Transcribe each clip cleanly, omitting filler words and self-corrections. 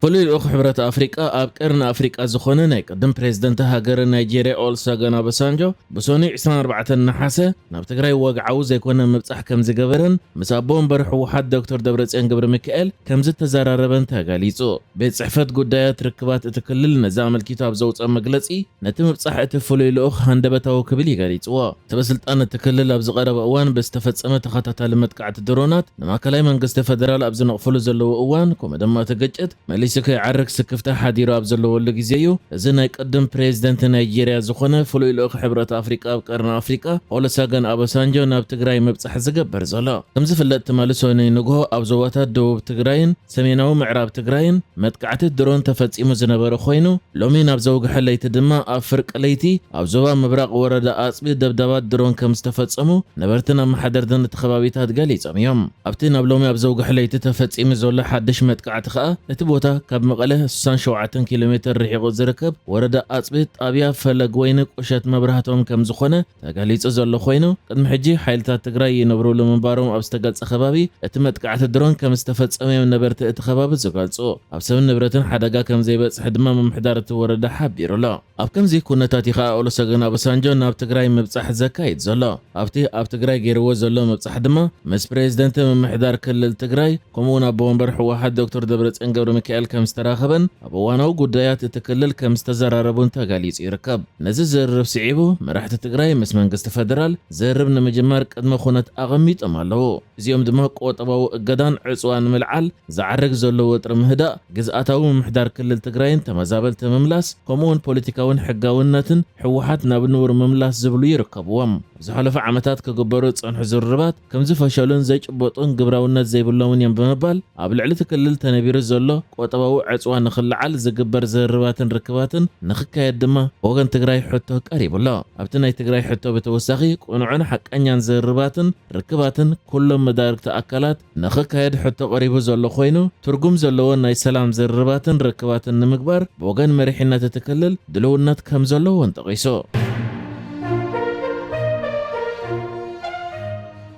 فلوي الأخ حبرة أفريقيا أبقرن أفريقيا زخونة نايقدم بريزيدنت هاجر نيجيريا أولساغان أوباسانجو بسوني 24 نحاسة ناب تግራይ ወግዓው ዘይኮነ ምብጻሕ ከም ዝገበረን ምስ ኣቦም በርሑ ውሓት ዶክተር ደብረጽዮን ገብረ ሚካኤል ከም ዝተዘራረበን ተገሊጹ ቤት ጽሕፈት ጉዳያት ርክባት እቲ ክልል ነዛ ኣመልኪቱ ኣብ ዘውፅአ መግለጺ ነቲ ምብጻሕ እቲ ፍሉይ ልኡኽ ሃንደበታዊ ክብል ይገሊጽዎ ተበስልጣን እቲ ክልል ኣብ ዝቐረበ እዋን ብዝተፈጸመ ተኸታታሊ መጥቃዕቲ ድሮናት ንማእከላይ መንግስቲ ፌደራል ኣብ ዝነቕፈሉ ዘለዉ እዋን ከምኡ ድማ እቲ ግጭት መሊሱ ከይዓርግ ስክፍታ ሓዲሩ ኣብ ዘለወሉ ግዜ እዩ እዚ ናይ ቀደም ፕሬዝደንት ናይጄሪያ ዝኾነ ፍሉይ ልኡኽ ሕብረት ኣፍሪቃ ኣብ ቀርኒ ኣፍሪቃ ኦሉሴጉን ኦባሳንጆ ናብ ትግራይ ምብጻሕ ዝገበር ዘሎ ከም ዝፍለጥ ትማሊ ሰኔ ንግሆ ኣብ ዞባታት ደቡብ ትግራይን ሰሜናዊ ምዕራብ ትግራይን መጥቃዕቲ ድሮን ተፈጺሙ ዝነበረ ኮይኑ ሎሚ ናብ ዘውግሐ ለይቲ ድማ ኣብ ፍርቂ ለይቲ ኣብ ዞባ ምብራቕ ወረዳ ኣጽቢ ደብዳባት ድሮን ከም ዝተፈጸሙ ነበርትን ኣመሓደርትን እቲ ከባቢታት ገሊፆም እዮም ኣብቲ ናብ ሎሚ ኣብ ዘውግሐ ለይቲ ተፈጺሙ ዘሎ ሓድሽ መጥቃዕቲ ከዓ እቲ ቦታ ካብ መቐለ 67 ኪሎ ሜትር ርሒቑ ዝርከብ ወረዳ ኣጽቢ ጣብያ ፈለግ ወይኒ ቁሸት መብራህቶም ከም ዝኾነ ተገሊጹ ዘሎ ኮይኑ ቅድሚ ሕጂ ሓይልታት ትግራይ ይነብሩሉ ምንባሮም ኣብ ዝተገልጸ ከባቢ እቲ መጥቃዕቲ ድሮን ከም ዝተፈጸመ ነበርቲ እቲ ከባቢ ዝገልጹ ኣብ ሰብ ንብረትን ሓደጋ ከም ዘይበጽሕ ድማ ምምሕዳር እቲ ወረዳ ሓቢሩ ኣሎ ኣብ ከምዚ ኩነታት ይኸ ኦሉሴጉን ኦባሳንጆ ናብ ትግራይ ምብጻሕ ዘካይድ ዘሎ ኣብቲ ኣብ ትግራይ ገይርዎ ዘሎ ምብጻሕ ድማ ምስ ፕሬዝደንት ምምሕዳር ክልል ትግራይ ከምኡውን ኣብ ወንበር ሕወሓት ዶክተር ደብረጽዮን ገብረ ሚካኤል ከም ዝተራኸበን ኣብ እዋናዊ ጉዳያት እቲ ክልል ከም ዝተዘራረቡን ተገሊጹ ይርከብ ነዚ ዝርርብ ስዒቡ መራሕቲ ትግራይ ምስ መንግስቲ ፌደራል ዝርርብ ንምጅማር ቅድመ ኩነት ኣቐሚጦም ኣለዉ እዚኦም ድማ ቆጠባዊ እገዳን ዕፅዋን ምልዓል ዝዓርግ ዘሎ ወጥሪ ምህዳእ ግዝኣታዊ ምምሕዳር ክልል ትግራይን ተመዛበልቲ ምምላስ ከምኡውን ፖለቲካውን ሕጋውነትን ሕወሓት ናብ ንቡር ምምላስ ዝብሉ ይርከብዎም ዝሓለፈ ዓመታት ክግበሩ ጽንሑ ዝርርባት ከም ዝፈሸሉን ዘይጭበጡን ግብራውነት ዘይብሎምን እዮም ብምባል ኣብ ልዕሊ እቲ ክልል ተነቢሩ ዘሎ ቆጠባዊ ዕፅዋን ንኽልዓል ዝግበር ዝርርባትን ርክባትን ንኽካየድ ድማ ወገን ትግራይ ሕቶ ቀሪቡሎ ኣብቲ ናይ ትግራይ ሕቶ ብተወሳኺ ቁኑዕን ሓቀኛን ዝርርባትን ርክባትን ኩሎም መዳርግቲ ኣካላት ንኽካየድ ሕቶ ቀሪቡ ዘሎ ኮይኑ ትርጉም ዘለዎ ናይ ሰላም ዝርርባትን ርክባትን ንምግባር ብወገን መሪሕነት እቲ ክልል ድልውነት ከም ዘለዎን ጠቒሱ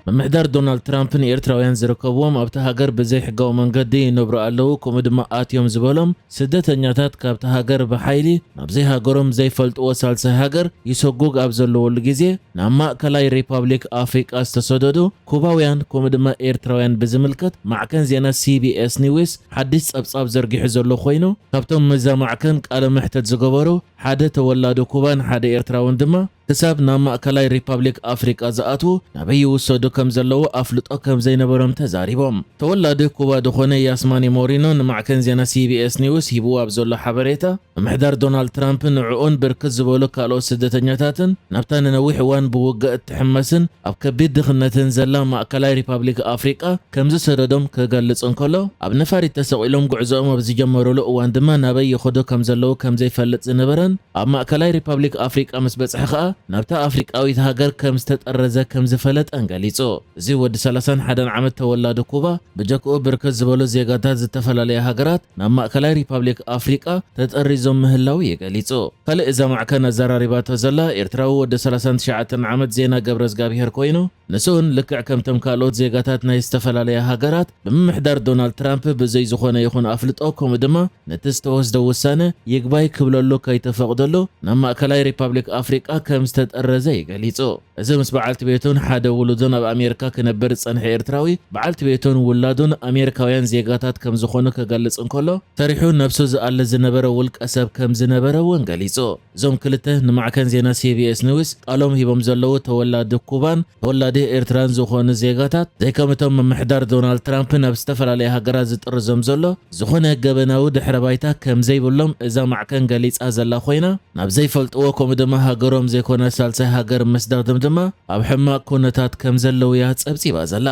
ممحدار دونالد ترامبن ኤርትራውያን ዝርከብዎም ኣብቲ ሃገር ብዘይ ሕጋዊ መንገዲ ይነብሩ ኣለዉ ከምኡ ድማ ኣትዮም ዝበሎም ስደተኛታት ካብቲ ሃገር ብሓይሊ ናብ ዘይሃገሮም ዘይፈልጥዎ ሳልሳይ ሃገር ይሰጉግ ኣብ ዘለወሉ ግዜ ናብ ማእከላይ ሪፓብሊክ ኣፍሪቃ ዝተሰደዱ ኩባውያን ከምኡ ድማ ኤርትራውያን ብዝምልከት ማዕከን ዜና CBS ኒውስ ሓድሽ ጸብጻብ ዘርጊሑ ዘሎ ኮይኑ ካብቶም መዛ ማዕከን ቃለ መሕተት ዝገበሩ ሓደ ተወላዱ ኩባን ሓደ ኤርትራውን ድማ ክሳብ ናብ ማእከላይ ሪፓብሊክ ኣፍሪቃ ዝኣትዉ ናበይ ይውሰዱ ከም ዘለዉ ኣፍልጦ ከም ዘይነበሮም ተዛሪቦም ተወላዲ ኩባ ዝኾነ ያስማኒ ሞሪኖ ንማዕከን ዜና CBS ኒውስ ሂብዎ ኣብ ዘሎ ሓበሬታ ምምሕዳር ዶናልድ ትራምፕ ንዕኡን ብርክት ዝበሉ ካልኦት ስደተኛታትን ናብታ ንነዊሕ እዋን ብውግእ እትሕመስን ኣብ ከቢድ ድኽነትን ዘላ ማእከላይ ሪፓብሊክ ኣፍሪቃ ከም ዝሰደዶም ክገልጽ እንከሎ ኣብ ነፋሪት ተሰቒሎም ጉዕዞኦም ኣብ ዝጀመሩሉ እዋን ድማ ናበይ ይኸዱ ከም ዘለዉ ከም ዘይፈልጥ ዝነበረን ኣብ ማእከላይ ሪፓብሊክ ኣፍሪቃ ምስ በጽሐ ከዓ ናብታ ኣፍሪቃዊት ሃገር ከም ዝተጠረዘ ከም ዝፈለጠን ገሊጹ እዚ ወዲ 31 ዓመት ተወላዲ ኩባ ብጀክኡ ብርክት ዝበሉ ዜጋታት ዝተፈላለየ ሃገራት ናብ ማእከላይ ሪፓብሊክ ኣፍሪቃ ተጠሪዞም ምህላው ይገሊጹ ካልእ እዛ ማዕከን ኣዘራሪባቶ ዘላ ኤርትራዊ ወዲ 39 ዓመት ዜና ገብረዝጋቢሄር ኮይኑ ንሱን ልክዕ ከምቶም ካልኦት ዜጋታት ናይ ዝተፈላለየ ሃገራት ብምምሕዳር ዶናልድ ትራምፕ ብዘይ ዝኾነ ይኹን ኣፍልጦ ከምኡ ድማ ነቲ ዝተወስደ ውሳነ ይግባይ ክብለሉ ከይተፈቕደሉ ናብ ማእከላይ ሪፓብሊክ ኣፍሪቃ ከም ዝተጠረዘ ይገሊጹ እዚ ምስ በዓልቲ ቤቱን ሓደ ውሉዱን ኣብ ኣሜሪካ ክነብር ጸንሐ ኤርትራዊ በዓልቲ ቤቱን ውላዱን ኣሜሪካውያን ዜጋታት ከም ዝኾኑ ክገልጽ እንከሎ ተሪሑ ነብሱ ዝኣለ ዝነበረ ውልቀ ሰብ ከም ዝነበረ እውን ገሊጹ እዞም ክልተ ንማዕከን ዜና CBS ኒውስ ቃሎም ሂቦም ዘለዉ ተወላዲ ኩባን ተወላዲ ኤርትራን ዝኾኑ ዜጋታት ዘይከምቶም ምምሕዳር ዶናልድ ትራምፕ ናብ ዝተፈላለየ ሃገራት ዝጥርዞም ዘሎ ዝኾነ ገበናዊ ድሕረ ባይታ ከም ዘይብሎም እዛ ማዕከን ገሊጻ ዘላ ኮይና ናብ ዘይፈልጥዎ ከምኡ ድማ ሃገሮም ዘይኮነ ሳልሳይ ሃገር መስዳግድም ድማ ኣብ ሕማቅ ኩነታት ከም ዘለዉ እያ ጸብጺባ ዘላ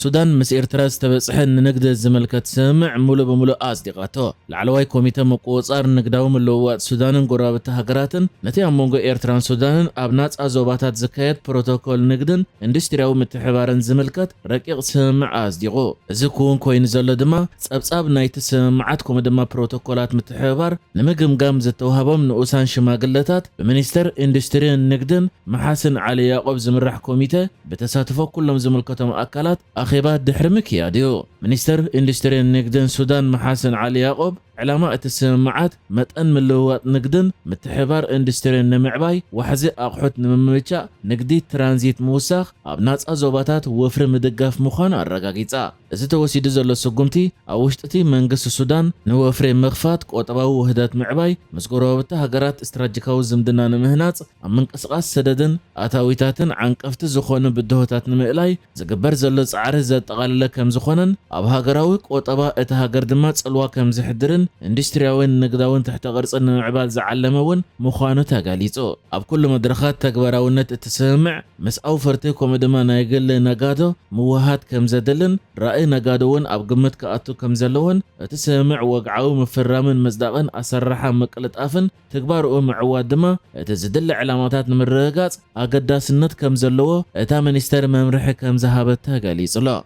ሱዳን ምስ ኤርትራ ዝተበጽሐ ንንግዲ ዝምልከት ስምምዕ ሙሉ በሙሉ ኣጽዲቓቶ ላዕለዋይ ኮሚተ ምቁጽጻር ንግዳዊ ምልውዋጥ ሱዳንን ጎረባብቲ ሃገራትን ነቲ ኣብ መንጎ ኤርትራን ሱዳንን ኣብ ናጻ ዞባታት ዝካየድ ፕሮቶኮል ንግድን ኢንዱስትርያዊ ምትሕብባርን ዝምልከት ረቂቕ ስምምዕ ኣጽዲቑ እዚ ክውን ኮይኑ ዘሎ ድማ ጸብጻብ ናይቲ ስምምዓት ከምኡ ድማ ፕሮቶኮላት ምትሕብባር ንምግምጋም ዝተዋህቦም ንኡሳን ሽማግለታት ብሚኒስተር ኢንዱስትሪን ንግድን መሓስን ዓሊ ያዕቆብ ዝምራሕ ኮሚተ ብተሳትፎ ኩሎም ዝምልከቶም ኣካላት أخيبات دحر مكياديو منستر إندستري نقدن سودان محاسن علي يعقوب علامة التسمعات متأن ملوات نقدن متحبار اندستري نمعباي وحزي أقحوت نمميشا نقدي ترانزيت موساخ أبنات أزوباتات وفر مدقاف مخانا الرقاقيتا إذا توسيد زلو سقومتي أوشتتي منقس السودان نوفر مغفات قوطباو وهدات معباي مسكورو بتهاقرات استراتيكاو زمدنا نمهنات منقس قاس سددن أتاويتاتن عنقفت زخون بدهوتات نمئلاي زقبر زلو عارزة تغالل كم زخونن أبهاقراوي قوطبا اتهاقر دمات الوا كم زحدرن اندسترياوين نقداون تحت غرصن عبال زعلمون مخانو تاقاليتو اب كل مدرخات تكبراونت تسمع مس اوفرتي كومدما نايقل نقادو موهات كم زدلن رأي نقادوون اب قمت كأتو كم زلون تسمع وقعو مفرامن مزداقن اسرحا مقلت افن تكبارو معواد دما تزدل علاماتات نمرقات اقداسنت كم زلو اتا منستر ممرح كم زهابت تاقاليتو لا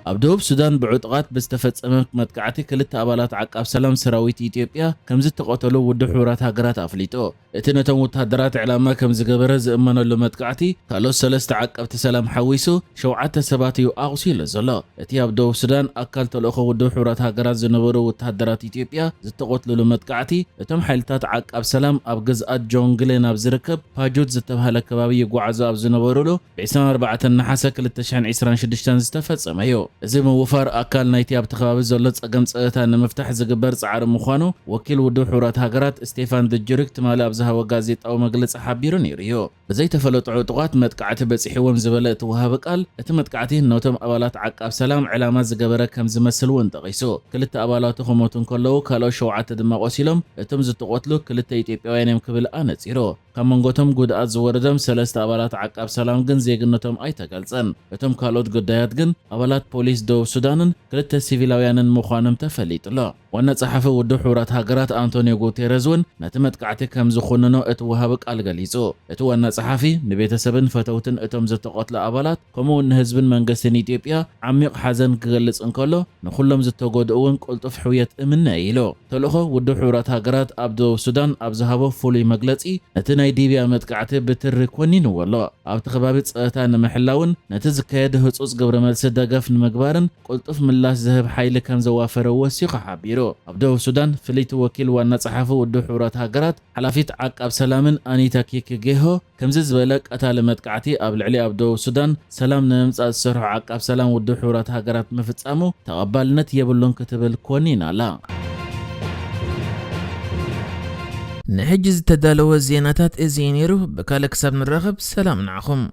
أبدوب السودان بعطقات بستفتصم مدقعتي كلت أبالات عقاب سلام سراويت إثيوبيا كم زت قتلوا ود حورات هاجرات أفليتو اتنتم وتهدرات علامة كم زجبر زمنا له مدقعتي قالوا سلست عقاب تسلام حويسو شوعات سباتيو أغسي لزلا اتي أبدوب السودان أكلت الأخو ود حورات هاجرات زنبرو وتهدرات إثيوبيا زت قتلوا له مدقعتي تم حيلتات عقاب سلام أبجزءات جونجلين أبزركب هاجود زتبها لكبابي يقعزو أبزنبرو له بعسان 4 نحاسة كلت شحن 26 استفتصم أيو زي موفر أكل نايتي أبتخابز زلت أقم صأتا نمفتح زجبر صعر مخانو وكيل ودو حورات هاجرات استيفان دجريكت مال أبزها وجازيت أو مجلس حبيرون يريو بزي تفلت عطقات متقعت بصحيوم زبلت وهابك قال اتمتقعتين نوتم أبالات عقاب سلام علامات زجبرة كم زمسل وانتقيسو كلت أبالات خموتن كلو كالو شوعات دماغ وسيلم اتم زتقوتلو كلت إثيوبيين يمكبل أنا تيرو كمانغوتم قد أزوردم سلسة أبالات عقاب سلام جن زيجنتم أي تقلصن اتم كالوت قدايات جن أبالات بوليس دو سودان كلت سيفيلاويان مخانم تفليت لا وانا صحفي ودو حورات هاجرات أنطونيو غوتيريزون نتمتقعتي كم زخوننو اتوهابك الغليزو اتوانا صحفي نبيتسبن فتوتن اتم زتقتل أبالات كمو نهزبن منغسن إثيوبيا عميق حزن كغلص انكلو نخلم زتغودون قلطف حويت امنا يلو تلخو ودو حورات هاجرات ابدو سودان ابزهابو فولي مغلصي نتناي ديبيا متقعتي بتر كونين والله اب تخبابي صتا نمحلاون نتزكيد هصص غبر ملس دغف نمغبارن قلطف ملاس زهب حيل كم زوافر وسيق حبيرو ابدو سودان فليت وكيل وانا صحفي ودو حورات هاجرات حلافيت عقاب سلامن انيتا كيك جيهو كم زبلك اتال متقعتي اب العلي ابدو سودان سلام نمص سرح عقاب سلام ودو حورات هاجرات مفصامو تقبلنت يبلون كتبل كونينا لا نحجز تدالو الزيناتات ازينيرو بكالك سب نرغب سلام نعخم